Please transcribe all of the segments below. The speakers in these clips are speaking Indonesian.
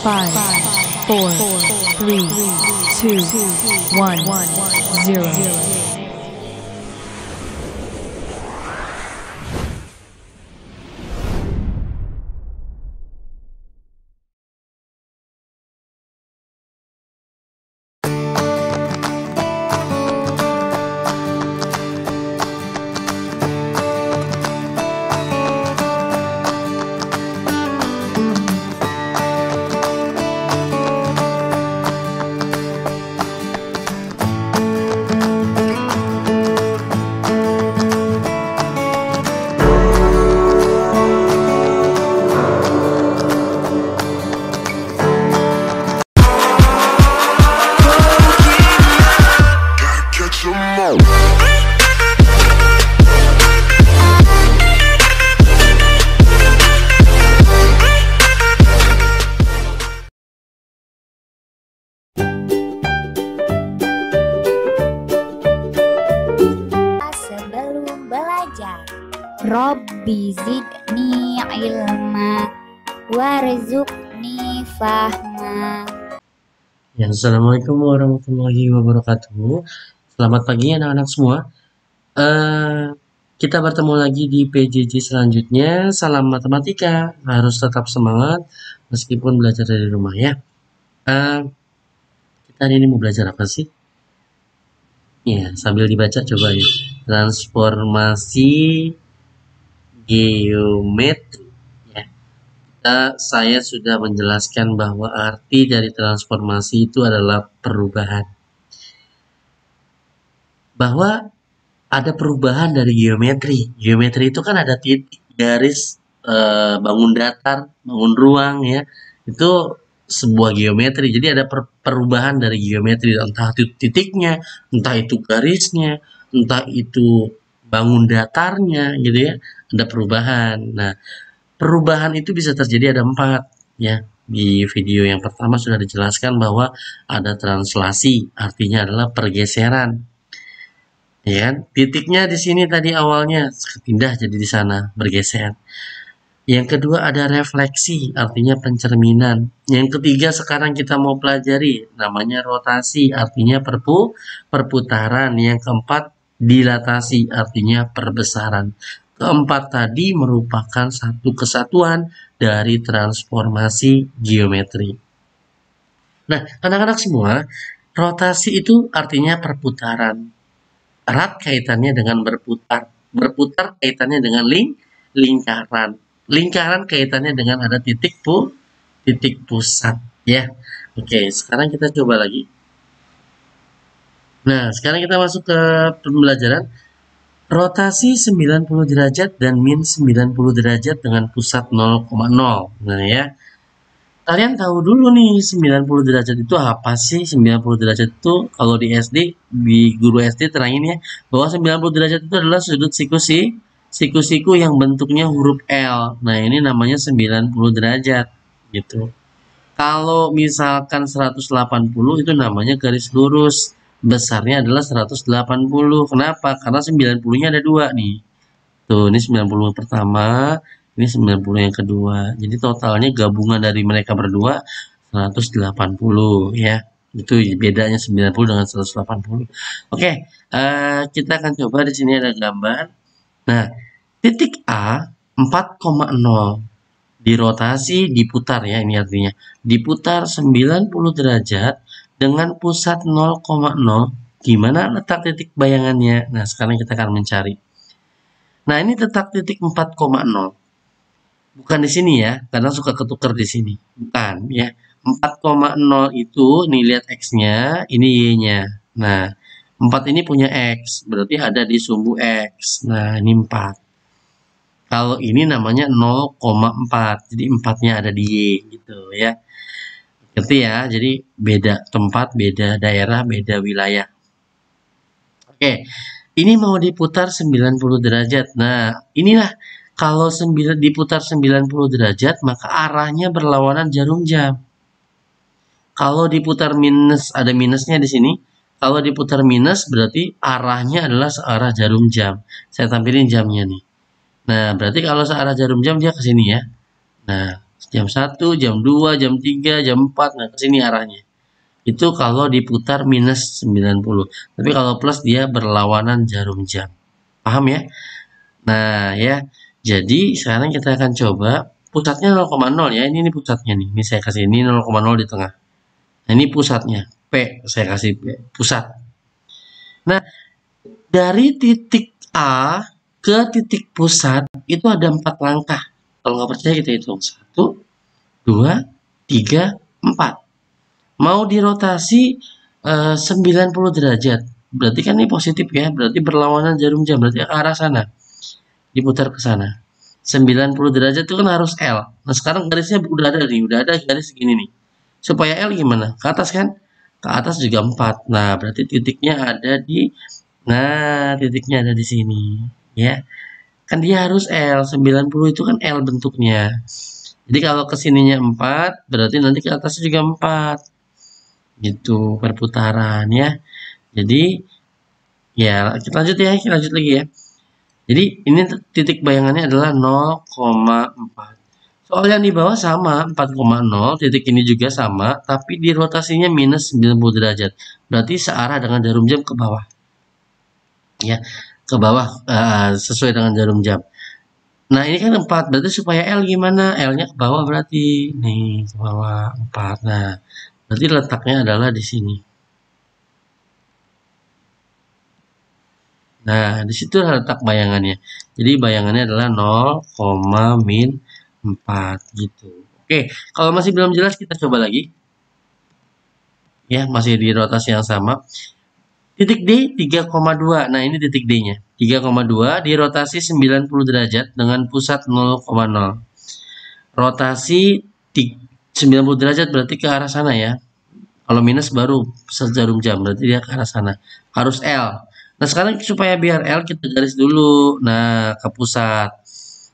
5, 4, 3, 2, 1, 0. Sebelum belajar, Robbi zidni ilma warzuqni fahma. Ya, Assalamualaikum warahmatullahi wabarakatuh. Selamat pagi anak-anak semua. Kita bertemu lagi di PJJ selanjutnya. Salam matematika. Harus tetap semangat meskipun belajar dari rumah ya. Kita hari ini mau belajar apa sih? Ya, sambil dibaca coba ya. Transformasi geometri. Saya sudah menjelaskan bahwa arti dari transformasi itu adalah perubahan. Bahwa ada perubahan dari geometri. Geometri itu kan ada titik, garis, bangun datar, bangun ruang ya. Itu sebuah geometri. Jadi ada perubahan dari geometri, entah itu titiknya, entah itu garisnya, entah itu bangun datarnya gitu ya. Ada perubahan. Nah, perubahan itu bisa terjadi ada 4 ya. Di video yang pertama sudah dijelaskan bahwa ada translasi, artinya adalah pergeseran. Ya, titiknya di sini tadi awalnya pindah jadi di sana, bergeser. Yang kedua ada refleksi, artinya pencerminan. Yang ketiga sekarang kita mau pelajari, namanya rotasi, artinya perputaran. Yang keempat dilatasi, artinya perbesaran. Keempat tadi merupakan satu kesatuan dari transformasi geometri. Nah, anak-anak semua, rotasi itu artinya perputaran. Erat kaitannya dengan berputar. Berputar kaitannya dengan lingkaran. Lingkaran kaitannya dengan ada titik pusat ya. Oke, sekarang kita coba lagi. Nah, sekarang kita masuk ke pembelajaran rotasi 90 derajat dan min 90 derajat dengan pusat 0,0. Nah ya. Kalian tahu dulu nih 90 derajat itu apa sih? 90 derajat itu kalau di SD, di guru SD terangin ya, bahwa 90 derajat itu adalah sudut siku-siku yang bentuknya huruf L. Nah, ini namanya 90 derajat gitu. Kalau misalkan 180 itu namanya garis lurus. Besarnya adalah 180. Kenapa? Karena 90-nya ada 2 nih. Tuh, ini 90 pertama, ini 90 yang kedua. Jadi totalnya gabungan dari mereka berdua 180 ya. Itu bedanya 90 dengan 180. Oke, kita akan coba di sini ada gambar. Nah, titik A 4,0 dirotasi, diputar ya, ini artinya. Diputar 90 derajat dengan pusat 0,0. Gimana letak titik bayangannya? Nah, sekarang kita akan mencari. Nah, ini letak titik 4,0. Bukan di sini ya, karena suka ketukar di sini. Bukan ya. 4,0 itu, nih lihat X-nya, ini Y-nya. Nah, 4 ini punya X, berarti ada di sumbu X. Nah, ini 4. Kalau ini namanya 0,4, jadi 4-nya ada di Y gitu ya. Ngerti ya, jadi beda tempat, beda daerah, beda wilayah. Oke. Ini mau diputar 90 derajat. Nah, inilah kalau diputar 90 derajat, maka arahnya berlawanan jarum jam. Kalau diputar minus, ada minusnya di sini. Kalau diputar minus, berarti arahnya adalah searah jarum jam. Saya tampilin jamnya nih. Nah, berarti kalau searah jarum jam, dia ke sini ya. Nah, Jam 1, jam 2, jam 3, jam 4. Nah, ke sini arahnya. Itu kalau diputar minus 90. Tapi kalau plus dia berlawanan jarum jam. Paham ya? Nah, ya. Jadi sekarang kita akan coba pusatnya 0,0 ya. Ini pusatnya nih. Ini saya kasih ini 0,0 di tengah. Nah, ini pusatnya. P saya kasih P, pusat. Nah, dari titik A ke titik pusat itu ada 4 langkah. Kalau nggak percaya kita hitung. 1, 2, 3, 4. Mau dirotasi 90 derajat. Berarti kan ini positif ya. Berarti berlawanan jarum jam. Berarti ke arah sana. Diputar ke sana. 90 derajat itu kan harus L. Nah, sekarang garisnya udah ada nih. Udah ada garis segini nih. Supaya L gimana? Ke atas kan? Ke atas juga 4. Nah, berarti titiknya ada di... Nah, titiknya ada di sini. Ya. Kan dia harus L. 90 itu kan L bentuknya. Jadi kalau kesininya 4, berarti nanti ke atasnya juga 4. Gitu perputaran ya. Jadi ya kita lanjut ya, kita lanjut lagi ya. Jadi ini titik bayangannya adalah 0,4. Soal yang di bawah sama 4,0, titik ini juga sama, tapi di rotasinya minus 90 derajat. Berarti searah dengan jarum jam ke bawah. Ya, ke bawah sesuai dengan jarum jam. Nah, ini kan 4, berarti supaya L gimana? L-nya ke bawah berarti. Nih, ke bawah 4. Nah, berarti letaknya adalah di sini. Nah, di situ letak bayangannya. Jadi bayangannya adalah 0,-4 gitu. Oke, kalau masih belum jelas kita coba lagi. Ya, masih di rotasi yang sama. Titik D 3,2. Nah, ini titik D-nya. 3,2 dirotasi 90 derajat dengan pusat 0,0. Rotasi 90 derajat berarti ke arah sana ya. Kalau minus baru sejarum jam, berarti dia ke arah sana. Harus L. Nah, sekarang supaya biar L kita garis dulu. Nah, ke pusat.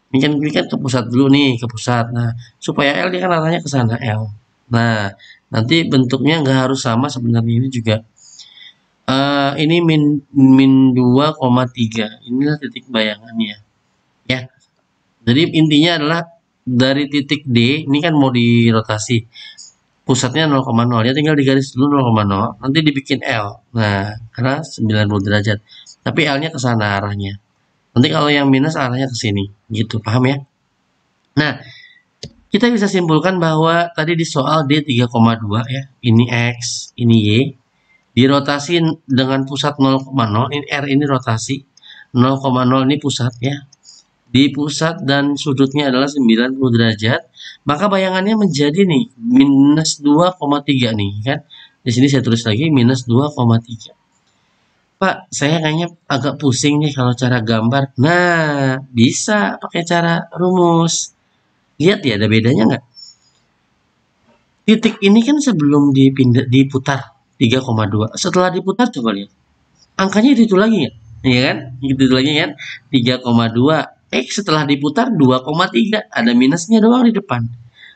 Ini kan ke pusat dulu nih, ke pusat. Nah, supaya L dia kan arahnya ke sana, L. Nah, nanti bentuknya nggak harus sama sebenarnya ini juga. Ini min 2,3. Inilah titik bayangannya. Ya. Jadi intinya adalah dari titik D, ini kan mau dirotasi. Pusatnya 0,0 ya, tinggal digaris dulu 0,0, nanti dibikin L. Nah, karena 90 derajat. Tapi L-nya ke sana arahnya. Nanti kalau yang minus arahnya ke sini. Gitu, paham ya? Nah, kita bisa simpulkan bahwa tadi di soal D 3,2 ya. Ini X, ini Y. Dirotasi dengan pusat 0,0, ini R ini rotasi. 0,0 ini pusat ya. Di pusat dan sudutnya adalah 90 derajat, maka bayangannya menjadi nih minus 2,3 nih kan. Di sini saya tulis lagi minus 2,3. Pak, saya kayaknya agak pusing nih kalau cara gambar. Nah, bisa pakai cara rumus. Lihat ya, ada bedanya nggak? Titik ini kan sebelum diputar 3,2. Setelah diputar coba lihat. Angkanya itu lagi ya? Iya kan? Itu lagi kan? 3,2. Setelah diputar 2,3. Ada minusnya doang di depan.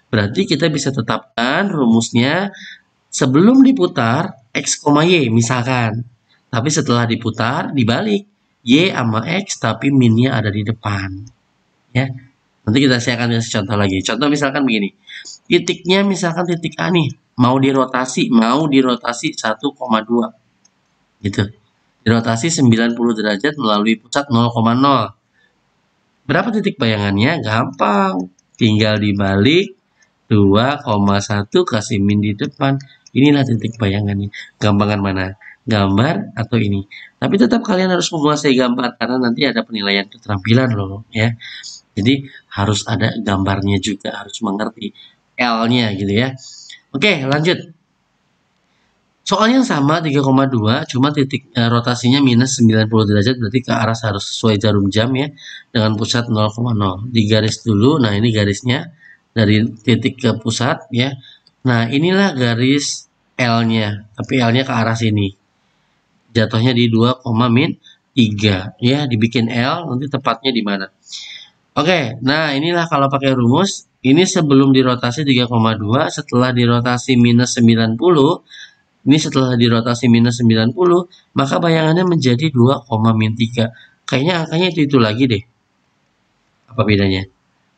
Berarti kita bisa tetapkan rumusnya sebelum diputar X, Y misalkan. Tapi setelah diputar dibalik. Y sama X tapi minnya ada di depan. Ya. Nanti saya akan kasih contoh lagi. Contoh misalkan begini. Titiknya misalkan titik A nih. Mau dirotasi 1,2. Gitu. Dirotasi 90 derajat melalui pusat 0,0. Berapa titik bayangannya? Gampang. Tinggal dibalik 2,1 kasih min di depan. Inilah titik bayangannya. Gampangan mana? Gambar atau ini? Tapi tetap kalian harus menguasai gambar karena nanti ada penilaian keterampilan loh ya. Jadi harus ada gambarnya juga, harus mengerti L-nya gitu ya. Oke, lanjut. Soalnya sama 3,2, cuma titik rotasinya minus 90 derajat, berarti ke arah harus sesuai jarum jam ya, dengan pusat 0,0. Digaris dulu, nah ini garisnya dari titik ke pusat ya. Nah inilah garis L-nya, tapi L-nya ke arah sini. Jatuhnya di 2,-3 ya, dibikin L, nanti tepatnya di mana. Oke, nah inilah kalau pakai rumus, ini sebelum dirotasi 3,2, setelah dirotasi minus 90, ini setelah dirotasi minus 90, maka bayangannya menjadi 2,-3. Kayaknya angkanya itu lagi deh. Apa bedanya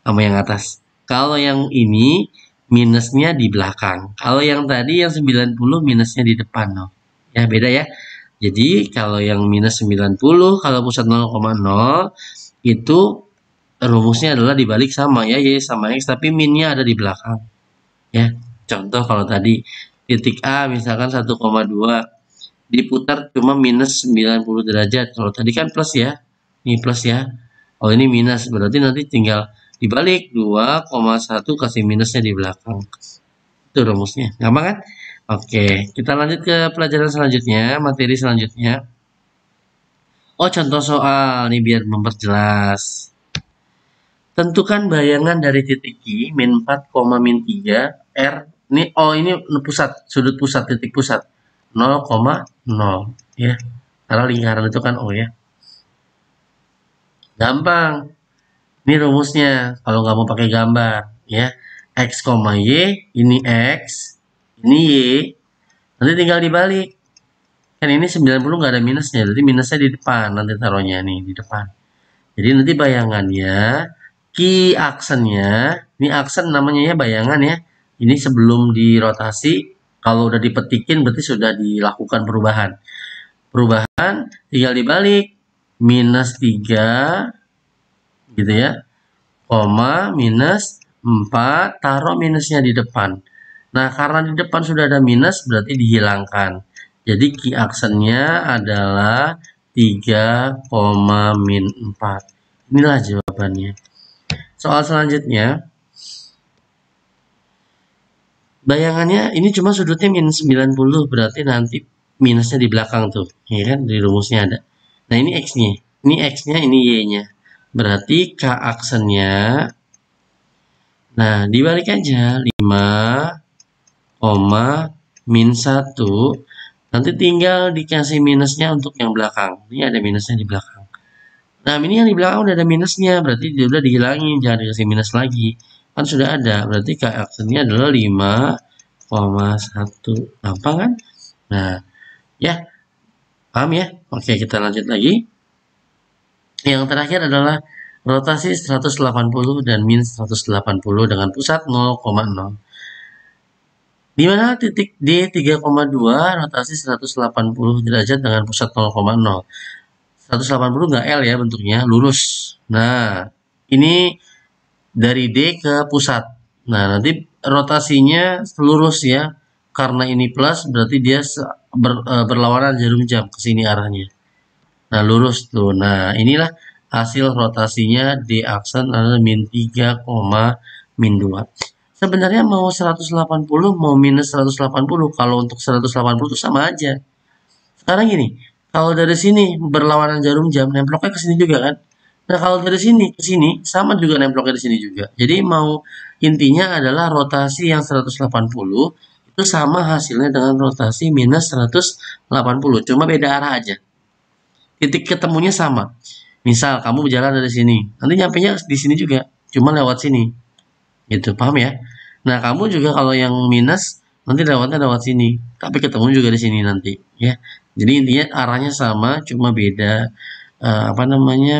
sama yang atas? Kalau yang ini minusnya di belakang. Kalau yang tadi yang 90 minusnya di depan. No. Ya, beda ya. Jadi kalau yang minus 90, kalau pusat 0,0 itu rumusnya adalah dibalik sama ya, y sama x, tapi minnya ada di belakang. Ya, contoh kalau tadi titik A misalkan 1,2 diputar cuma minus 90 derajat. Kalau tadi kan plus ya, ini plus ya. Oh ini minus, berarti nanti tinggal dibalik 2,1 kasih minusnya di belakang. Itu rumusnya, gampang kan? Oke, kita lanjut ke pelajaran selanjutnya, materi selanjutnya. Oh, contoh soal nih biar memperjelas. Tentukan bayangan dari titik Q, min 4, min 3, R. Ini pusat, sudut pusat, titik pusat. 0,0 ya. Karena lingkaran itu kan O ya. Gampang. Ini rumusnya kalau nggak mau pakai gambar ya. X, Y, ini X, ini Y. Nanti tinggal dibalik. Kan ini 90 nggak ada minusnya, jadi minusnya di depan, nanti taruhnya nih di depan. Jadi nanti bayangannya, Q aksennya, ini aksen namanya ya bayangan ya. Ini sebelum dirotasi, kalau udah dipetikin berarti sudah dilakukan perubahan. Perubahan tinggal dibalik, minus 3, gitu ya, koma, minus 4, taruh minusnya di depan. Nah, karena di depan sudah ada minus, berarti dihilangkan. Jadi Q aksennya adalah 3, min 4. Inilah jawabannya. Soal selanjutnya. Bayangannya ini cuma sudutnya minus 90, berarti nanti minusnya di belakang tuh. Ya kan, di rumusnya ada. Nah, ini X-nya. Ini X-nya, ini Y-nya. Berarti K aksennya. Nah, dibalik aja. 5, min 1. Nanti tinggal dikasih minusnya untuk yang belakang. Ini ada minusnya di belakang. Nah, ini yang di belakang udah ada minusnya. Berarti dia udah dihilangin. Jangan dikasih minus lagi. Kan sudah ada. Berarti K aksennya adalah 5,1. Gampang kan? Nah, ya. Paham ya? Oke, kita lanjut lagi. Yang terakhir adalah rotasi 180 dan min 180 dengan pusat 0,0. Di mana titik D 3,2 rotasi 180 derajat dengan pusat 0,0. 180 nggak L ya bentuknya, lurus. Nah, ini dari D ke pusat. Nah, nanti rotasinya lurus ya. Karena ini plus berarti dia berlawanan jarum jam ke sini arahnya. Nah, lurus tuh. Nah, inilah hasil rotasinya D aksen adalah min 3, min 2. Sebenarnya mau 180 mau minus 180. Kalau untuk 180 itu sama aja. Sekarang gini, kalau dari sini berlawanan jarum jam, nemploknya ke sini juga kan? Nah, kalau dari sini ke sini sama juga nemploknya di sini juga. Jadi mau intinya adalah rotasi yang 180 itu sama hasilnya dengan rotasi minus 180, cuma beda arah aja. Titik ketemunya sama. Misal kamu berjalan dari sini, nanti nyampenya di sini juga, cuma lewat sini. Gitu, paham ya? Nah, kamu juga kalau yang minus nanti lewatnya lewat sini, tapi ketemu juga di sini nanti, ya. Jadi intinya arahnya sama, cuma beda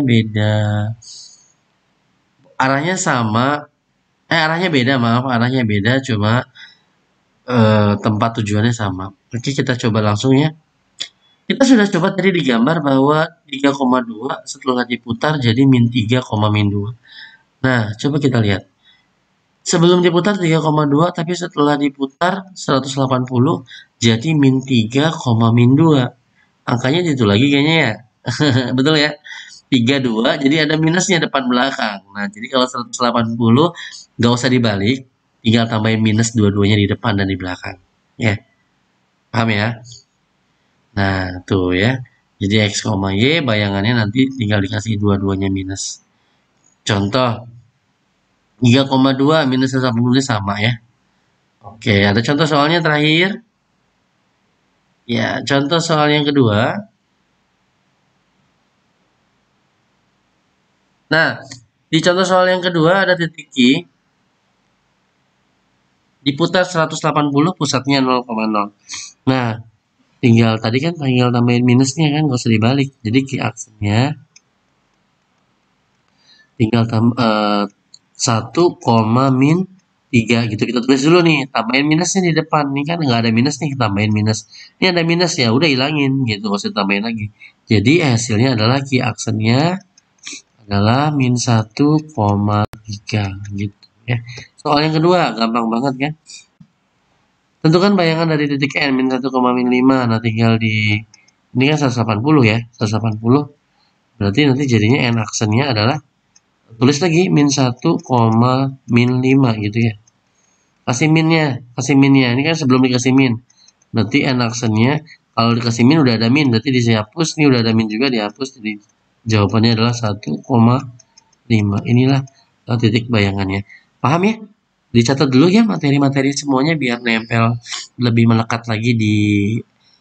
beda arahnya sama, arahnya beda, maaf, arahnya beda, cuma tempat tujuannya sama. Oke, kita coba langsung ya. Kita sudah coba tadi digambar bahwa 3,2 setelah diputar jadi min 3, min 2. Nah, coba kita lihat. Sebelum diputar 3,2, tapi setelah diputar 180 jadi min 3, min 2. Angkanya itu lagi kayaknya ya. Betul ya? 32, jadi ada minusnya depan belakang. Nah, jadi kalau 180 nggak usah dibalik, tinggal tambahin minus dua-duanya di depan dan di belakang. Ya, paham ya? Nah, tuh ya. Jadi X, Y bayangannya nanti tinggal dikasih dua-duanya minus. Contoh, 3,2 minus 180 sama ya. Oke, ada contoh soalnya terakhir. Ya, contoh soal yang kedua. Nah, di contoh soal yang kedua ada titik Q. Diputar 180, pusatnya 0,0. Nah, tinggal tadi kan tinggal tambahin minusnya kan, nggak usah dibalik. Jadi Q aksennya tinggal 1, min 3 gitu. Kita tulis dulu nih, tambahin minusnya di depan. Nih kan nggak ada minus nih, kita tambahin minus. Ini ada minus ya, udah hilangin gitu, nggak usah tambahin lagi. Jadi hasilnya adalah Q aksennya adalah min 1,3 gitu ya. Soal yang kedua, gampang banget kan? Tentukan bayangan dari titik N min 1, min 5. Nah, tinggal ini kan 180 ya, 180. Berarti nanti jadinya N aksennya adalah tulis lagi min 1, min 5 gitu ya. Kasih minnya. Ini kan sebelum dikasih min. Berarti N aksennya kalau dikasih min udah ada min, berarti dihapus. Ini udah ada min juga dihapus. Jadi jawabannya adalah 1,5. Inilah titik bayangannya. Paham ya? Dicatat dulu ya materi-materi semuanya biar nempel lebih melekat lagi di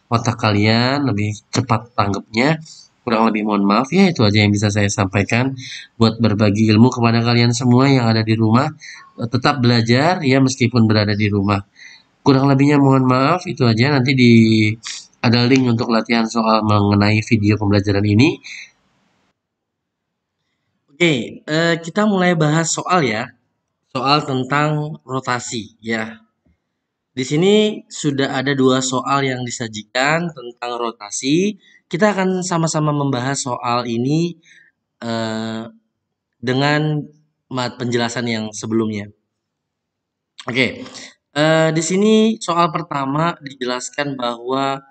otak kalian, lebih cepat tanggapnya. Kurang lebih mohon maaf ya, itu aja yang bisa saya sampaikan buat berbagi ilmu kepada kalian semua yang ada di rumah. Tetap belajar ya meskipun berada di rumah. Kurang lebihnya mohon maaf, itu aja. Nanti ada link untuk latihan soal mengenai video pembelajaran ini. Oke, kita mulai bahas soal ya. Soal tentang rotasi ya. Di sini sudah ada 2 soal yang disajikan tentang rotasi. Kita akan sama-sama membahas soal ini dengan penjelasan yang sebelumnya. Oke, di sini soal pertama dijelaskan bahwa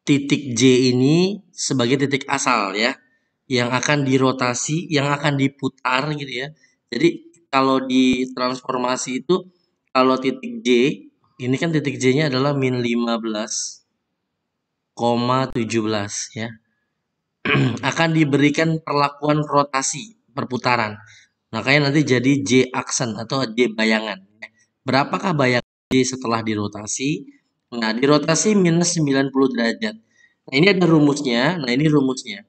titik J ini sebagai titik asal ya, yang akan dirotasi, yang akan diputar gitu ya. Jadi kalau di transformasi itu, kalau titik J, ini kan titik J-nya adalah min 15,17 ya. Akan diberikan perlakuan rotasi perputaran. Makanya nanti jadi J aksen atau J bayangan. Berapakah bayangan J setelah dirotasi? Nah, dirotasi minus 90 derajat. Nah, ini ada rumusnya. Nah, ini rumusnya.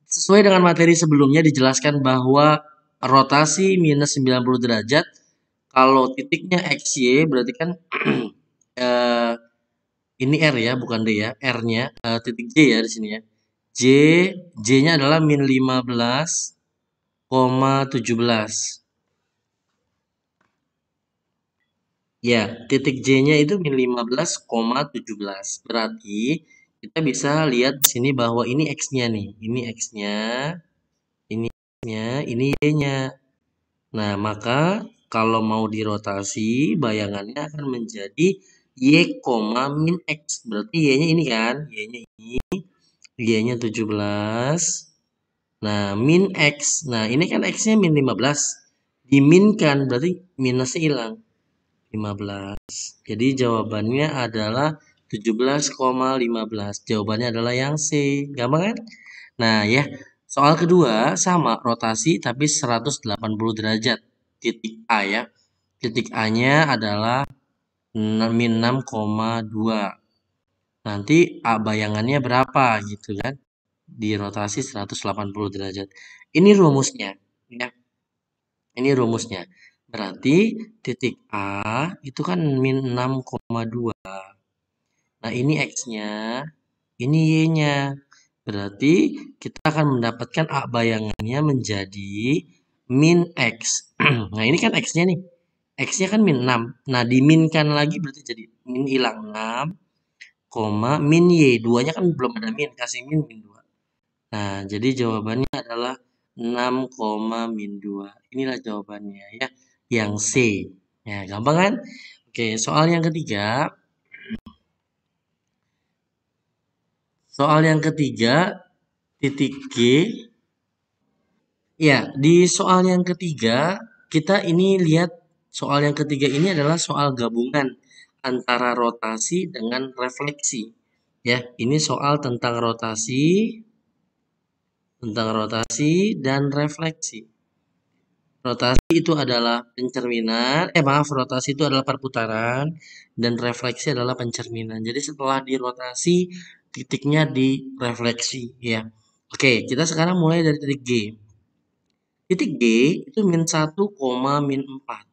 Sesuai dengan materi sebelumnya dijelaskan bahwa rotasi minus 90 derajat, kalau titiknya XY berarti kan ini R ya, bukan D ya. R-nya titik J ya di sini ya. J-nya adalah min 15,17. Ya, titik J-nya itu min 15,17. Berarti kita bisa lihat di sini bahwa ini X-nya nih. Ini X-nya, ini X-nya, ini Y-nya. Nah, maka kalau mau dirotasi, bayangannya akan menjadi Y, min X. Berarti Y-nya ini kan, Y-nya ini, Y-nya 17. Nah, min X. Nah, ini kan X-nya min 15. Diminkan, berarti minusnya hilang. 15. Jadi jawabannya adalah 17,15. Jawabannya adalah yang C. Gampang kan? Nah, ya. Soal kedua sama rotasi tapi 180 derajat. Titik A ya. Titik A-nya adalah min 6,2. Nanti A bayangannya berapa gitu kan? Di rotasi 180 derajat. Ini rumusnya ya. Ini rumusnya. Berarti titik A itu kan min 6,2. Nah, ini X-nya, ini Y-nya. Berarti kita akan mendapatkan A bayangannya menjadi min X. Nah, ini kan X-nya nih. X-nya kan min 6. Nah, diminkan lagi berarti jadi min hilang 6, min Y. 2-nya kan belum ada min, kasih min 2. Nah, jadi jawabannya adalah 6, min 2. Inilah jawabannya ya, yang C. Ya, gampang kan? Oke, soal yang ketiga. Soal yang ketiga, titik G. Ya, di soal yang ketiga, kita ini lihat soal yang ketiga ini adalah soal gabungan antara rotasi dengan refleksi. Ya, ini soal tentang rotasi dan refleksi. Rotasi itu adalah pencerminan, rotasi itu adalah perputaran dan refleksi adalah pencerminan. Jadi setelah dirotasi, titiknya direfleksi ya. Oke, kita sekarang mulai dari titik G. Titik G itu min 1, min 4.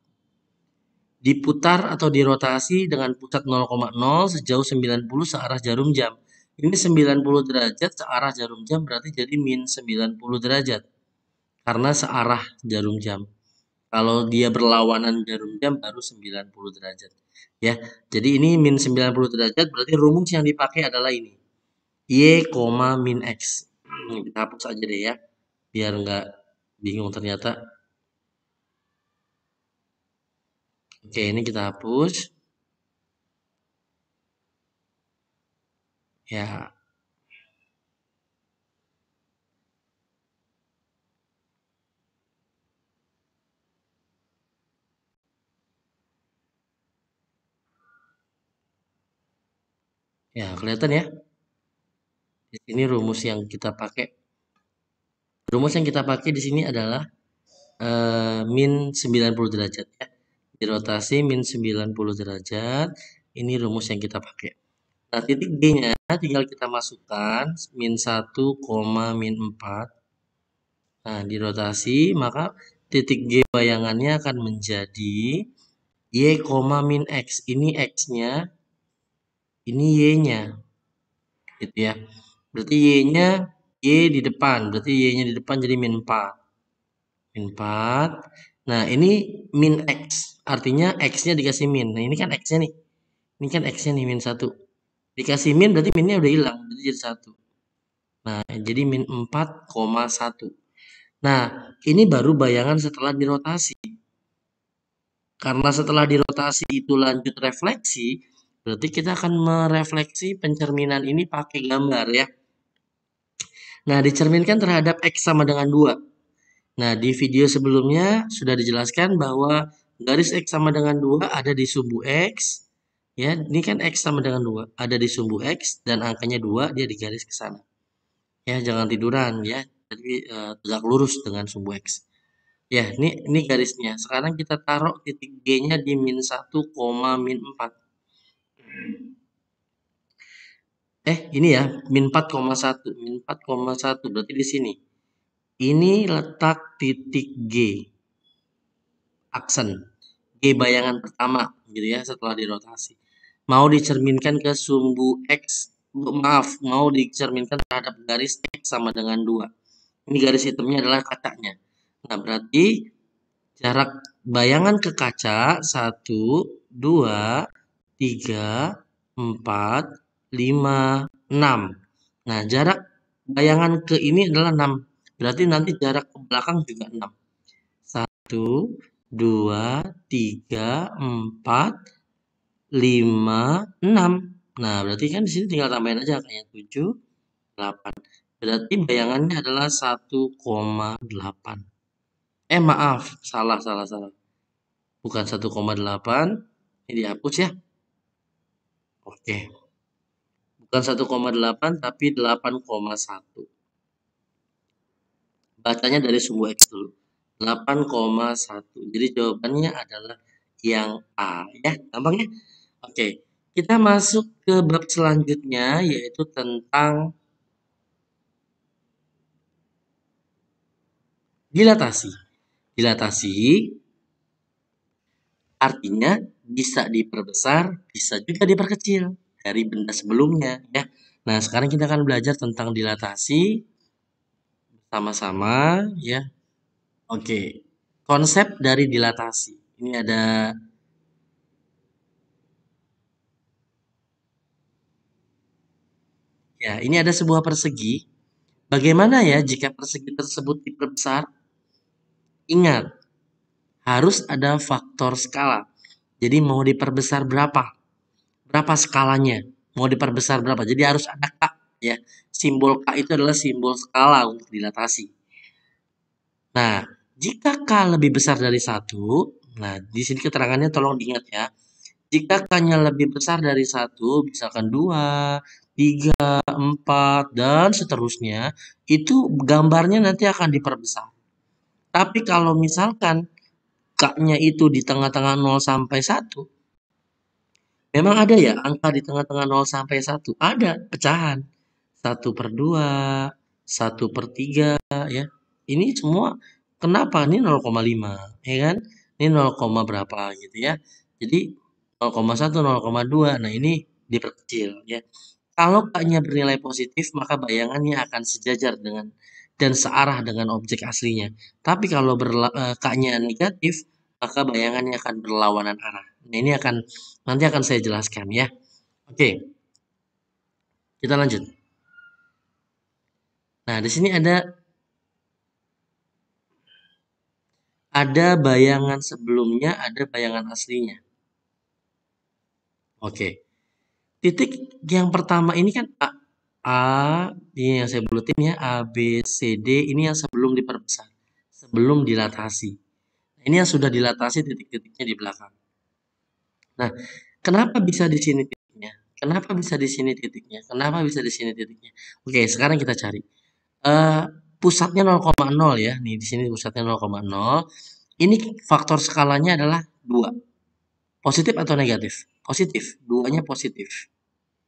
Diputar atau dirotasi dengan pusat 0,0 sejauh 90 searah jarum jam. Ini 90 derajat searah jarum jam berarti jadi min 90 derajat. karena searah jarum jam. Kalau dia berlawanan jarum jam baru 90 derajat. Ya, jadi ini min 90 derajat berarti rumus yang dipakai adalah ini. Y, min X. Ini kita hapus aja deh ya, biar nggak bingung ternyata. Oke, ini kita hapus. Ya. Ya, kelihatan ya. Di sini rumus yang kita pakai. Rumus yang kita pakai di sini adalah min 90 derajat ya. Dirotasi min 90 derajat. Ini rumus yang kita pakai. Nah, titik G-nya tinggal kita masukkan min 1, min 4. Nah, dirotasi maka titik G bayangannya akan menjadi Y, min X. Ini X-nya, ini Y-nya. Gitu ya. Berarti Y-nya Y di depan. Berarti Y-nya di depan jadi min 4. Min 4. Nah, ini min X. Artinya X-nya dikasih min. Nah, ini kan X-nya nih. Ini kan X-nya nih, min 1. Dikasih min berarti minnya udah hilang. Berarti jadi 1. Nah, jadi min 4,1. Nah, ini baru bayangan setelah dirotasi. Karena setelah dirotasi itu lanjut refleksi, berarti kita akan merefleksi pencerminan ini pakai gambar ya. Nah, dicerminkan terhadap X sama dengan 2. Nah, di video sebelumnya sudah dijelaskan bahwa garis X sama dengan 2 ada di sumbu X. Ya, ini kan X sama dengan 2. Ada di sumbu X dan angkanya 2, dia digaris ke sana. Ya, jangan tiduran ya. Jadi tegak lurus dengan sumbu X. Ya, ini garisnya. Sekarang kita taruh titik G-nya di min 1, min 4. Ini ya, min 4,1. Min 4,1 berarti di sini. Ini letak titik G. Aksen. G bayangan pertama gitu ya setelah dirotasi. Mau dicerminkan ke sumbu X. Maaf, mau dicerminkan terhadap garis X sama dengan 2. Ini garis hitamnya adalah kacanya. Nah, berarti jarak bayangan ke kaca 1, 2, 3, 4, 5, 6. Nah, jarak bayangan ke ini adalah 6. Berarti nanti jarak ke belakang juga 6. 1, 2, 3, 4, 5, 6. Nah, berarti kan di sini tinggal tambahin aja kayak 7, 8. Berarti bayangannya adalah 1,8. Maaf, salah. Bukan 1,8. Ini dihapus ya. Oke. Bukan 1,8 tapi 8,1. Bacanya dari sumbu X dulu. 8,1. Jadi jawabannya adalah yang A ya. Gampang ya? Oke. Kita masuk ke bab selanjutnya yaitu tentang dilatasi. Dilatasi artinya bisa diperbesar, bisa juga diperkecil dari benda sebelumnya ya. Nah, sekarang kita akan belajar tentang dilatasi sama-sama ya. Oke. Konsep dari dilatasi. Ini ada ya, ini ada sebuah persegi. Bagaimana ya jika persegi tersebut diperbesar? Ingat, harus ada faktor skala. Jadi mau diperbesar berapa? Berapa skalanya? Mau diperbesar berapa? Jadi harus ada K ya. Simbol K itu adalah simbol skala untuk dilatasi. Nah, jika K lebih besar dari 1, nah di sini keterangannya tolong diingat ya. Jika K-nya lebih besar dari 1, misalkan 2, 3, 4, dan seterusnya, itu gambarnya nanti akan diperbesar. Tapi kalau misalkan K-nya itu di tengah-tengah 0 sampai 1, memang ada ya angka di tengah-tengah 0 sampai 1? Ada pecahan. 1/2, 1/3 ya. Ini semua kenapa? Ini 0,5 ya kan? Ini 0, berapa gitu ya. Jadi 0,1, 0,2. Nah, ini diperkecil ya. Kalau K-nya bernilai positif, maka bayangannya akan sejajar dengan dan searah dengan objek aslinya. Tapi kalau K-nya negatif, maka bayangannya akan berlawanan arah. Nah, ini nanti akan saya jelaskan ya. Oke. Kita lanjut. Nah, di sini ada bayangan sebelumnya, ada bayangan aslinya. Oke. Titik yang pertama ini kan A, ini yang saya buletin ya, A, B, C, D, ini yang sebelum diperbesar, sebelum dilatasi. Ini yang sudah dilatasi titik-titiknya di belakang. Nah, kenapa bisa di sini titiknya? Kenapa bisa di sini titiknya? Kenapa bisa di sini titiknya? Oke, sekarang kita cari. Pusatnya 0,0 ya. Nih, di sini pusatnya 0,0. Ini faktor skalanya adalah 2. Positif atau negatif? Positif. 2-nya positif.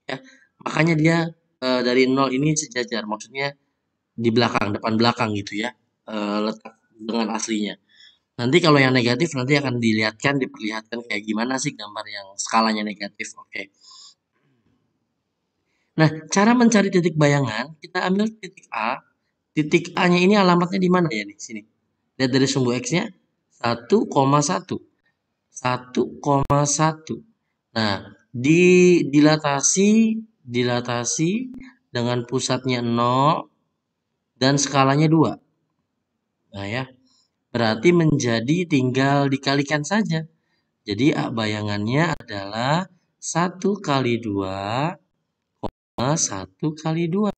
Ya. Makanya dia dari 0 ini sejajar. Maksudnya di belakang, depan belakang gitu ya. Letak dengan aslinya. Nanti kalau yang negatif nanti akan diperlihatkan kayak gimana sih gambar yang skalanya negatif. Oke. Nah, cara mencari titik bayangan, kita ambil titik A. Titik A-nya ini alamatnya di mana ya di sini? Lihat dari sumbu X-nya 1,1. 1,1. Nah, dilatasi dengan pusatnya 0 dan skalanya 2. Nah ya, berarti menjadi tinggal dikalikan saja. Jadi bayangannya adalah 1 kali 2, 1 kali 2.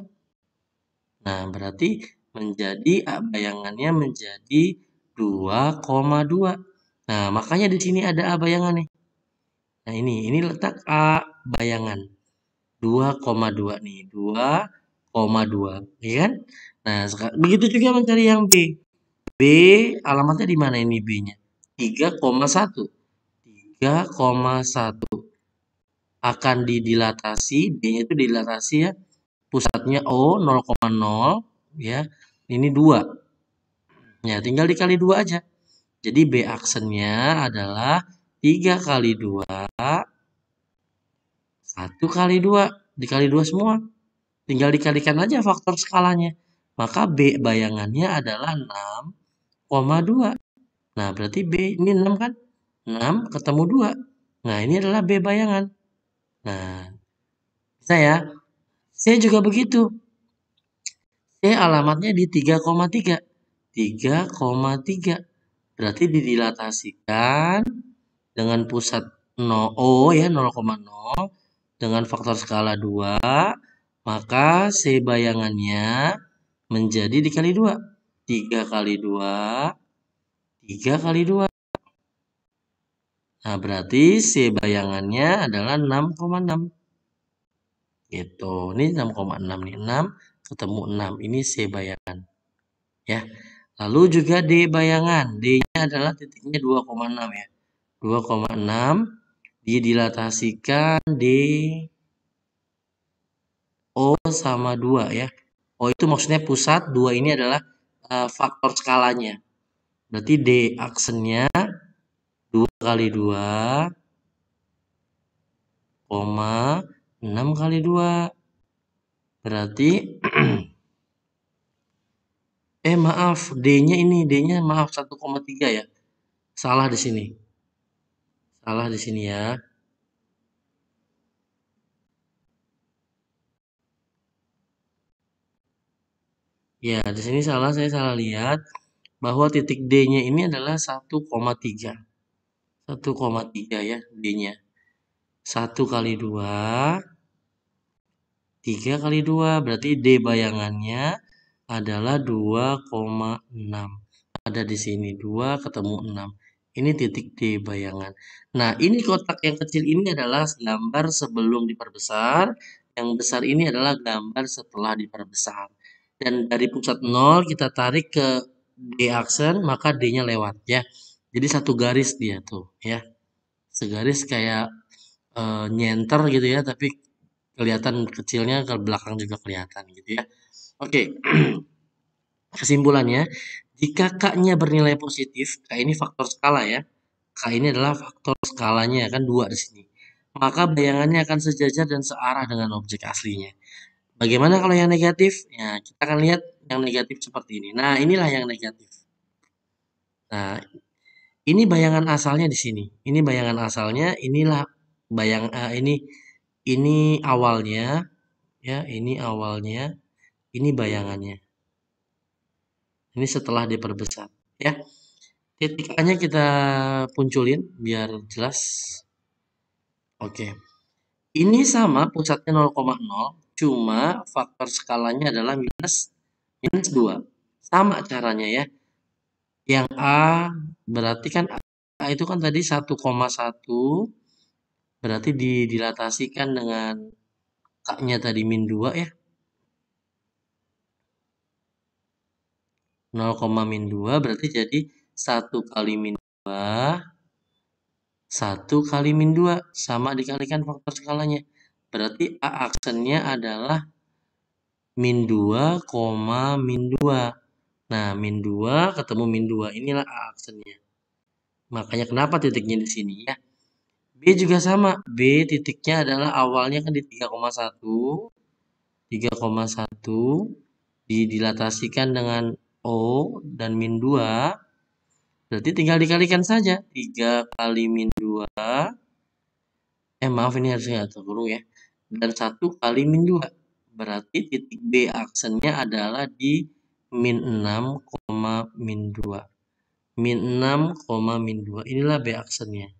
Nah, berarti bayangannya menjadi 2,2. Nah, makanya di sini ada A bayangan nih. Nah, ini letak A bayangan. 2,2 nih, 2,2, ya kan? Nah, begitu juga mencari yang B. B alamatnya di mana ini B-nya? 3,1. 3,1 akan dilatasi, D-nya itu dilatasi ya. Pusatnya O 0,0 ya. Ini 2. Ya, tinggal dikali 2 aja. Jadi B aksennya adalah 3 kali 2, 1 kali 2, dikali 2 semua. Tinggal dikalikan aja faktor skalanya. Maka B bayangannya adalah 6,2. Nah, berarti B ini 6 kan? 6 ketemu 2. Nah, ini adalah B bayangan. Nah, bisa ya? C juga begitu. C alamatnya di 3,3. 3,3. Berarti didilatasikan dengan pusat 0, O ya 0,0 dengan faktor skala 2, maka C bayangannya menjadi dikali 2. 3 kali 2, 3 kali 2. Nah, berarti C bayangannya adalah 6,6. Gitu. Ini 6,6 nih. 6 ketemu 6. Ini C bayangan. Ya. Lalu juga D bayangan. D-nya adalah titiknya 2,6 ya. 2,6 didilatasikan D O sama 2 ya. O itu maksudnya pusat, 2 ini adalah faktor skalanya. Berarti D aksennya 2 kali 2, 6 kali 2. Berarti maaf, D-nya maaf 1,3 ya. Salah di sini. Salah di sini ya. Ya, di sini saya salah lihat bahwa titik D-nya ini adalah 1,3. 1,3 ya D-nya. 1 kali 2, 3 kali 2. Berarti D bayangannya adalah 2,6. Ada di sini 2 ketemu 6. Ini titik D bayangan. Nah, ini kotak yang kecil ini adalah gambar sebelum diperbesar. Yang besar ini adalah gambar setelah diperbesar. Dan dari pusat 0 kita tarik ke D aksen, maka D-nya lewat ya. Jadi satu garis dia tuh ya. Segaris kayak nyenter gitu ya, tapi kelihatan kecilnya ke belakang juga kelihatan gitu ya. Oke. Kesimpulannya, jika K-nya bernilai positif, K ini faktor skala ya. K ini adalah faktor skalanya kan 2 di sini. Maka bayangannya akan sejajar dan searah dengan objek aslinya. Bagaimana kalau yang negatif? Ya, kita akan lihat yang negatif seperti ini. Nah, inilah yang negatif. Nah, ini bayangan asalnya di sini. Ini bayangan asalnya, inilah ini awalnya ya, ini awalnya, ini bayangannya. Ini setelah diperbesar ya. Titik A-nya kita punculin biar jelas. Oke. Ini sama pusatnya 0,0, cuma faktor skalanya adalah minus 2. Sama caranya ya. Yang A berarti kan A itu kan tadi 1,1, berarti dilatasikan dengan K-nya tadi min 2 ya. 0,-2 berarti jadi 1 kali min 2, 1 kali min 2 sama dikalikan faktor skalanya. Berarti A aksennya adalah min 2, min 2. Nah, min 2 ketemu min 2. Inilah A aksennya. Makanya kenapa titiknya di sini ya. B juga sama. B titiknya adalah awalnya kan di 3,1. 3,1 dilatasikan dengan O dan min 2. Berarti tinggal dikalikan saja. 3 kali min 2. Maaf ini harusnya terkurung ya. Dan 1 kali min 2. Berarti titik B aksennya adalah di min 6, min 2. Min 6, min 2. Inilah B aksennya.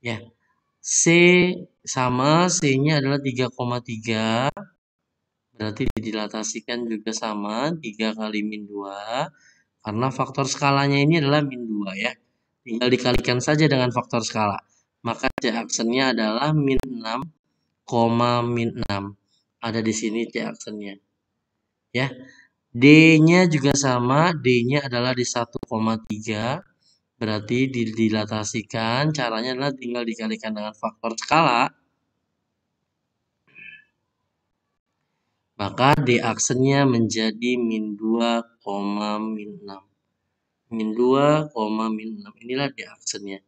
Ya. C sama, C-nya adalah 3,3. Berarti dilatasikan juga sama, 3 kali min 2. Karena faktor skalanya ini adalah min 2 ya. Tinggal dikalikan saja dengan faktor skala. Maka C aksennya adalah min 6, min 6. Ada di sini C aksennya. Ya. D-nya juga sama, D-nya adalah di 1,3. Berarti dilatasikan, caranya adalah tinggal dikalikan dengan faktor skala. Maka D aksennya menjadi min 2, min 6. Min 2, min 6. Inilah D aksennya.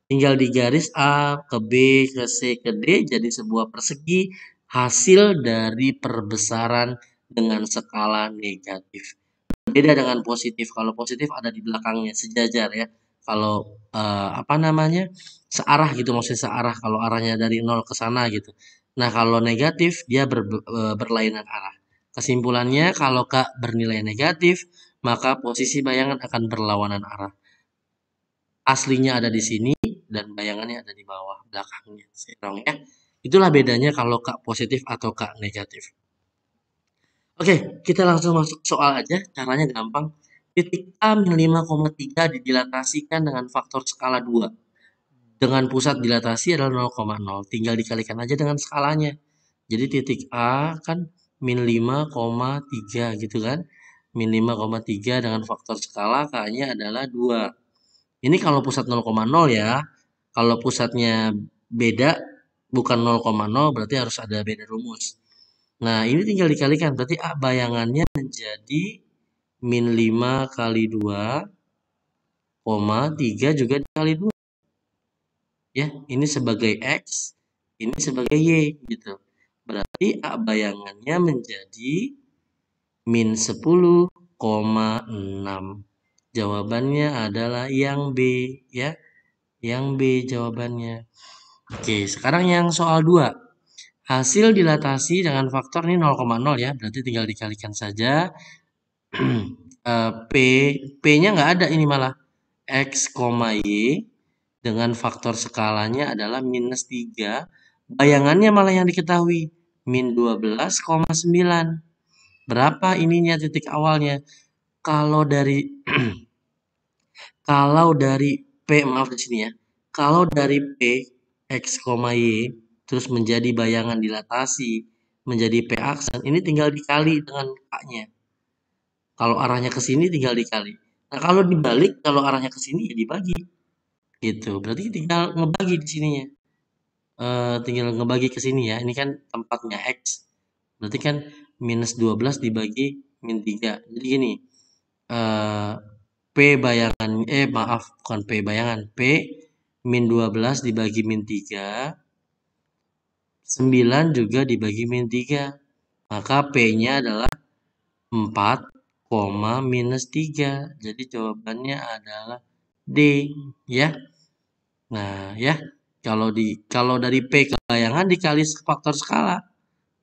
Tinggal digaris A ke B ke C ke D jadi sebuah persegi hasil dari perbesaran dengan skala negatif. Beda dengan positif. Kalau positif ada di belakangnya sejajar ya. Kalau searah gitu, maksudnya searah kalau arahnya dari 0 ke sana gitu. Nah, kalau negatif dia berlainan arah. Kesimpulannya kalau K bernilai negatif, maka posisi bayangan akan berlawanan arah. Aslinya ada di sini dan bayangannya ada di bawah belakangnya. Serong ya. Itulah bedanya kalau K positif atau K negatif. Oke, kita langsung masuk soal aja. Caranya gampang. Titik A min 5,3 didilatasikan dengan faktor skala 2. Dengan pusat dilatasi adalah 0,0. Tinggal dikalikan aja dengan skalanya. Jadi titik A kan min 5,3 gitu kan. Min 5,3 dengan faktor skala K-nya adalah 2. Ini kalau pusat 0,0 ya. Kalau pusatnya beda, bukan 0,0 berarti harus ada beda rumus. Nah, ini tinggal dikalikan. Berarti A bayangannya menjadi min 5 kali 2, 3 juga dikali 2. Ya, ini sebagai X, ini sebagai Y gitu. Berarti A bayangannya menjadi min 10,6. Jawabannya adalah yang B ya. Yang B jawabannya. Oke, sekarang yang soal 2. Hasil dilatasi dengan faktor ini 0,0 ya. Berarti tinggal dikalikan saja. P-nya nggak ada ini malah. X, Y dengan faktor skalanya adalah minus 3. Bayangannya malah yang diketahui. Min 12,9. Berapa ininya titik awalnya? Kalau dari P, maaf di sini ya. Kalau dari P, X, Y, terus menjadi bayangan dilatasi, menjadi P aksen, ini tinggal dikali dengan K-nya. Kalau arahnya ke sini tinggal dikali. Nah, kalau dibalik, kalau arahnya ke sini ya dibagi. Gitu. Berarti tinggal ngebagi di sininya. Tinggal ngebagi ke sini ya. Ini kan tempatnya X. Berarti kan minus 12 dibagi min 3. Jadi gini. P bayangan, bukan P bayangan. P min 12 dibagi min 3. 9 juga dibagi min 3. Maka P-nya adalah 4 minus 3. Jadi jawabannya adalah D ya. Nah, ya. Kalau dari P ke bayangan dikali faktor skala.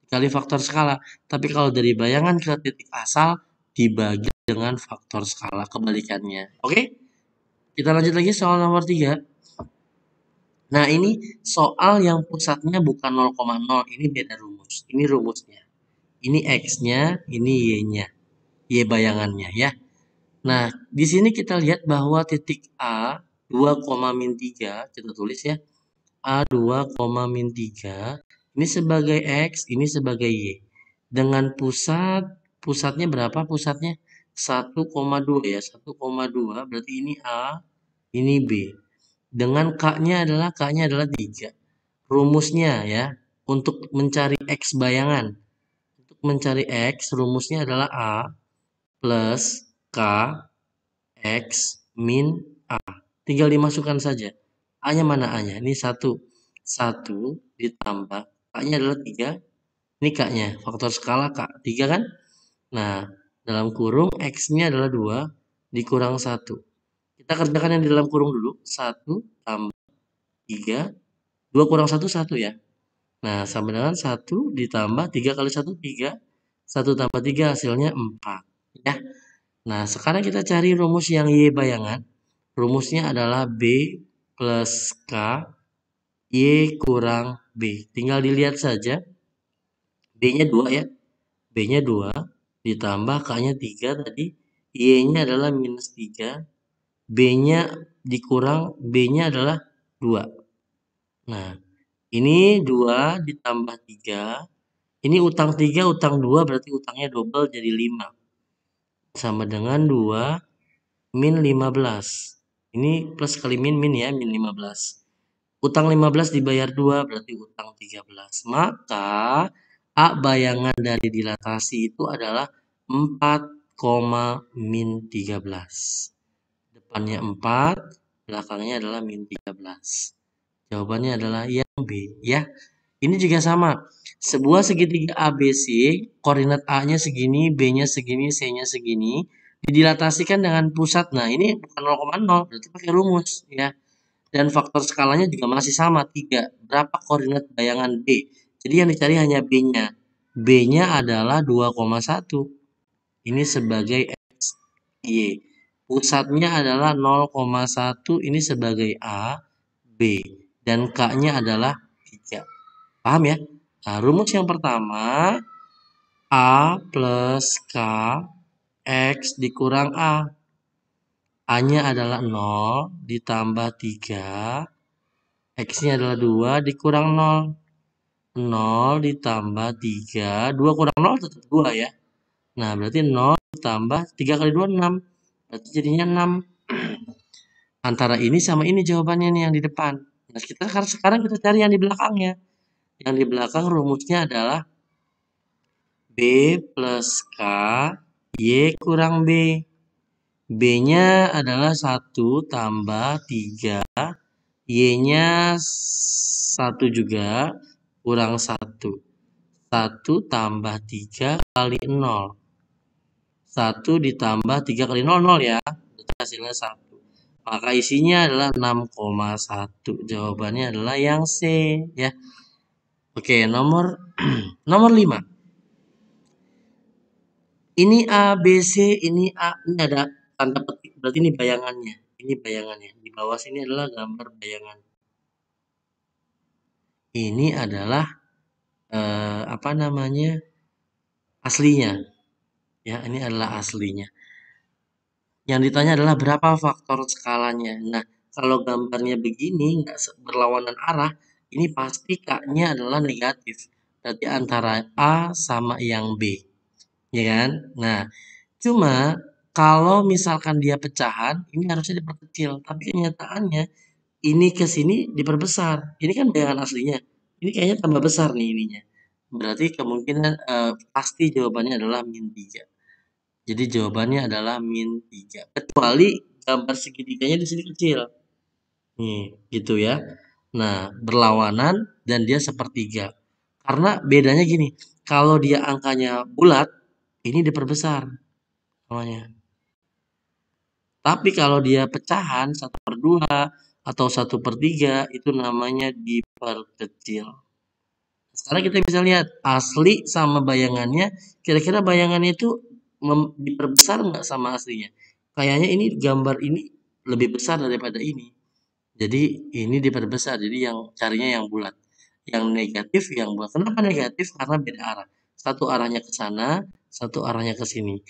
Dikali faktor skala. Tapi kalau dari bayangan ke titik asal dibagi dengan faktor skala kebalikannya. Oke? Kita lanjut lagi soal nomor 3. Nah, ini soal yang pusatnya bukan 0,0. Ini beda rumus. Ini rumusnya. Ini X-nya, ini Y-nya. Y bayangannya ya. Nah, di sini kita lihat bahwa titik A 2,-3, kita tulis ya. A 2,-3 ini sebagai X, ini sebagai Y. Dengan pusatnya berapa pusatnya? 1,2 ya, 1,2 berarti ini A, ini B. Dengan K-nya adalah 3. Rumusnya ya, untuk mencari X bayangan. Untuk mencari X, rumusnya adalah A plus K X min A. Tinggal dimasukkan saja. A-nya mana A-nya? Ini 1. 1 ditambah K-nya adalah 3. Ini K-nya. Faktor skala K. 3 kan? Nah, dalam kurung X-nya adalah 2 dikurang 1. Kita kerjakan yang di dalam kurung dulu. 1 tambah 3. 2 kurang 1, 1 ya. Nah, sama dengan 1 ditambah 3 kali 1, 3. 1 tambah 3 hasilnya 4. Ya. Nah, sekarang kita cari rumus yang Y bayangan. Rumusnya adalah B plus K Y kurang B. Tinggal dilihat saja. B-nya 2 ya. B-nya 2 ditambah K-nya 3 tadi. Y-nya adalah minus 3. B-nya dikurang B-nya adalah 2. Nah, ini 2 ditambah 3. Ini utang 3, utang 2 berarti utangnya double jadi 5. Sama dengan 2 min 15. Ini plus kali min ya, min 15. Utang 15 dibayar 2 berarti utang 13. Maka A bayangan dari dilatasi itu adalah 4, min 13. Depannya 4, belakangnya adalah min 13. Jawabannya adalah yang B ya. Ini juga sama. Sebuah segitiga ABC, koordinat A-nya segini, B-nya segini, C-nya segini, didilatasikan dengan pusat. Nah, ini bukan 0,0, berarti pakai rumus ya. Dan faktor skalanya juga masih sama, 3. Berapa koordinat bayangan B? Jadi yang dicari hanya B-nya. B-nya adalah 2,1. Ini sebagai X, Y. Pusatnya adalah 0,1, ini sebagai A, B. Dan K-nya adalah 3. Paham ya? Nah, rumus yang pertama, A plus K, X dikurang A. A-nya adalah 0 ditambah 3. X-nya adalah 2 dikurang 0. 0 ditambah 3. 2 kurang 0 tetap 2 ya. Nah, berarti 0 ditambah 3 kali 2, 6. Berarti jadinya 6. Antara ini sama ini jawabannya nih yang di depan. Nah, sekarang kita cari yang di belakangnya. Yang di belakang rumusnya adalah B plus K, Y kurang B. B-nya adalah 1 tambah 3. Y-nya 1 juga kurang 1. 1 tambah 3 kali 0. 1 ditambah 3 kali 0, 0 ya. Berarti hasilnya 1. Maka isinya adalah 6,1. Jawabannya adalah yang C ya. Oke, nomor 5. Ini A, B, C, ini A, ini ada tanda petik. Berarti ini bayangannya. Ini bayangannya. Di bawah sini adalah gambar bayangan. Ini adalah apa namanya? Aslinya. Ya, ini adalah aslinya. Yang ditanya adalah berapa faktor skalanya. Nah, kalau gambarnya begini, nggak berlawanan arah, ini pasti K-nya adalah negatif. Berarti antara A sama yang B. Ya kan? Nah, cuma kalau misalkan dia pecahan, ini harusnya diperkecil. Tapi kenyataannya, ini ke sini diperbesar. Ini kan bayangan aslinya. Ini kayaknya tambah besar nih ininya. Berarti kemungkinan pasti jawabannya adalah min 3. Jadi jawabannya adalah min 3. Kecuali gambar segitiganya di sini kecil. Nih, gitu ya. Nah, berlawanan dan dia sepertiga. Karena bedanya gini, kalau dia angkanya bulat, ini diperbesar. namanya. Tapi kalau dia pecahan 1/2 atau 1/3 itu namanya diperkecil. Sekarang kita bisa lihat asli sama bayangannya. Kira-kira bayangannya itu diperbesar nggak sama aslinya? Kayaknya ini gambar ini lebih besar daripada ini. Jadi ini diperbesar. Jadi yang carinya yang bulat. Yang negatif yang bulat. Kenapa negatif? Karena beda arah. Satu arahnya ke sana, satu arahnya ke sini.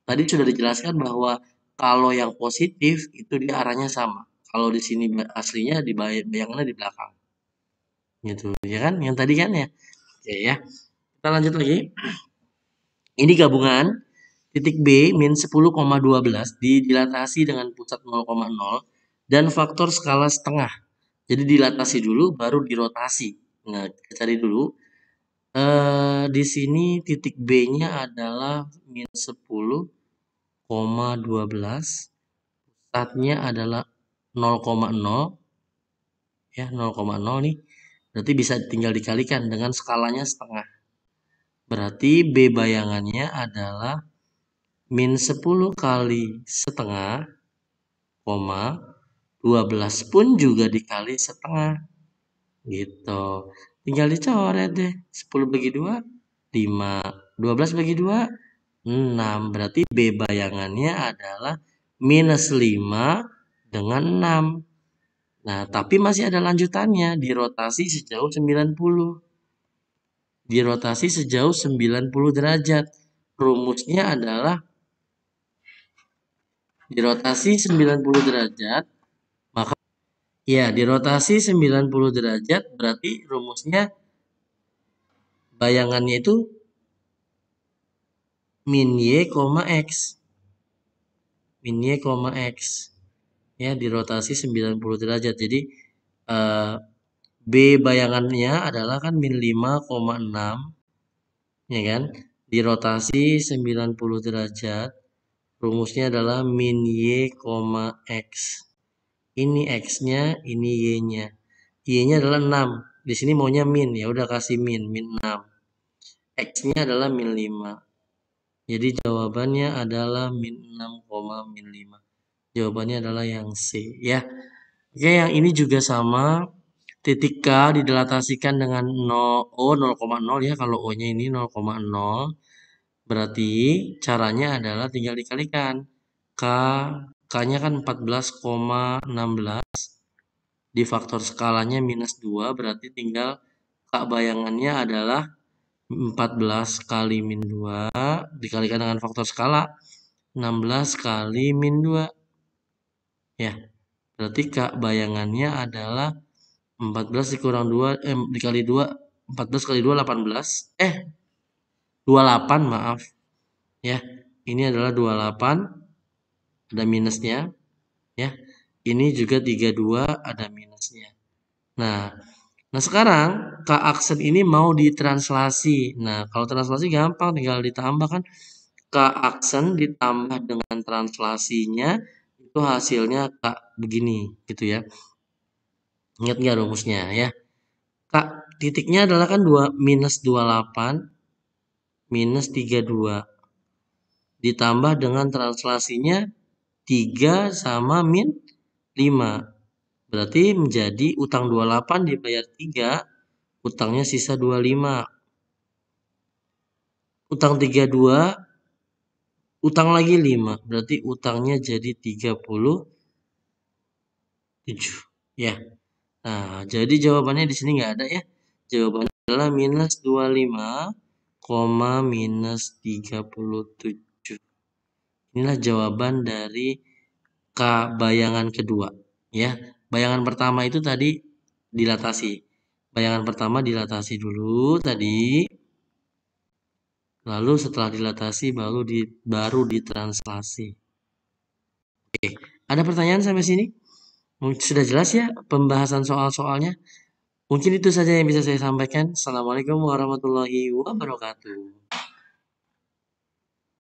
Tadi sudah dijelaskan bahwa kalau yang positif itu dia arahnya sama. Kalau di sini aslinya di bayangannya di belakang. Gitu, ya kan? Yang tadi kan ya. Oke ya. Kita lanjut lagi. Ini gabungan titik B min 10,12 didilatasi dengan pusat 0,0 dan faktor skala setengah. Jadi dilatasi dulu baru dirotasi. Nah, kita cari dulu. Di sini titik B-nya adalah min 10,12. Pusatnya adalah 0,0. Ya, 0,0 nih. Berarti bisa tinggal dikalikan dengan skalanya setengah. Berarti B bayangannya adalah min 10 kali setengah, 12 pun juga dikali setengah. Gitu. Tinggal dicoret deh. 10 bagi 2, 5. 12 bagi 2, 6. Berarti B bayangannya adalah minus 5 dengan 6. Nah, tapi masih ada lanjutannya. Dirotasi sejauh 90. Dirotasi sejauh 90 derajat. Rumusnya adalah dirotasi 90 derajat, maka ya dirotasi 90 derajat berarti rumusnya bayangannya itu min y, x. Min y, x. Ya, dirotasi 90 derajat. Jadi B bayangannya adalah kan min 5,6. Ya kan? Dirotasi 90 derajat. Rumusnya adalah min y, x. Ini x-nya, ini y-nya. Y-nya adalah 6. Di sini maunya min, ya udah kasih min 6. X-nya adalah min 5. Jadi jawabannya adalah min 6, min 5. Jawabannya adalah yang C, ya. Oke, yang ini juga sama. Titik K didilatasikan dengan 0,0 ya. Kalau O-nya ini 0,0. Berarti caranya adalah tinggal dikalikan. K-nya kan 14,16. Di faktor skalanya minus 2. Berarti tinggal K bayangannya adalah 14 kali min 2 dikalikan dengan faktor skala 16 kali min 2. Ya. Berarti K bayangannya adalah 14 dikurang 2 dikali 2, 14 kali 2 18. 28, maaf. Ya. Ini adalah 28 ada minusnya, ya. Ini juga 32 ada minusnya. Nah, sekarang K aksen ini mau ditranslasi. Nah, kalau translasi gampang, tinggal ditambahkan K aksen ditambah dengan translasinya, itu hasilnya K begini, gitu ya. Ingat nggak rumusnya ya? K titiknya adalah kan minus 28 minus 32. Ditambah dengan translasinya 3 sama min 5. Berarti menjadi utang 28 dibayar 3, utangnya sisa 25. Utang 32, utang lagi 5. Berarti utangnya jadi 37. Ya. Nah, jadi jawabannya di sini nggak ada ya. Jawabannya adalah minus 25, minus 37. Inilah jawaban dari K bayangan kedua. Ya, bayangan pertama itu tadi dilatasi. Bayangan pertama dilatasi dulu tadi. Lalu setelah dilatasi baru ditranslasi. Oke, ada pertanyaan sampai sini? Sudah jelas ya pembahasan soal-soalnya? Mungkin itu saja yang bisa saya sampaikan. Assalamualaikum warahmatullahi wabarakatuh.